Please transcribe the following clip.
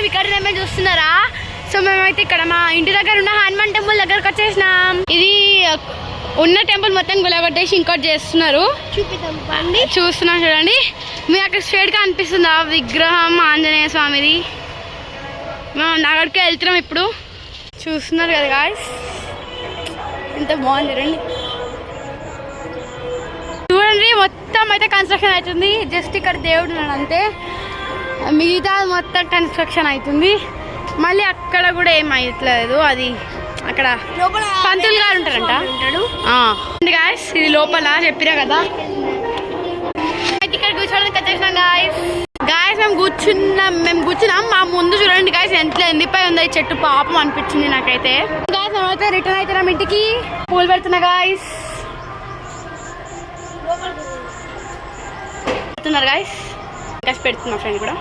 ఇక్కడ చూస్తున్నారా? సో మేమైతే ఇక్కడ మా ఇంటి దగ్గర ఉన్న హనుమాన్ టెంపుల్ దగ్గరకు వచ్చేసినాం. ఇది ఉన్న టెంపుల్ మొత్తం గులగొట్టేసి ఇంకోటి చేస్తున్నారు. చూస్తున్నాం చూడండి. మీరు అక్కడ స్ట్రేట్ గా అనిపిస్తుంది ఆ విగ్రహం ఆంజనేయ స్వామిది. మేము అక్కడికే వెళ్తున్నాం ఇప్పుడు. చూస్తున్నారు కదా గాయ్స్, ఎంత బాగుంది రండి చూడండి. మొత్తం అయితే కన్స్ట్రక్షన్ అవుతుంది. జస్ట్ ఇక్కడ దేవుడు ఉన్నాడు అంతే, మిగతా మొత్తం కన్స్ట్రక్షన్ అవుతుంది. మళ్ళీ అక్కడ కూడా ఏం అయ్యట్లేదు. అది అక్కడ పంతులు గారు ఉంటారంట. గాయస్ ఇది లోపల చెప్పిరా కదా. ఇక్కడ కూర్చోడానికి వచ్చేసినాం గాయస్. గాయస్ మేము కూర్చున్నాం. మా ముందు చూడండి గాయస్ ఎంత ఎండిపోయి ఉంది చెట్టు, పాపం అనిపించింది నాకైతే. గాయస్ మేమైతే రిటర్న్ అవుతున్నాం ఇంటికి. పూలు పెడుతున్నా గాయస్. పెడుతున్నారు గాయస్. పెడుతున్నా ఫ్రెండ్ కూడా.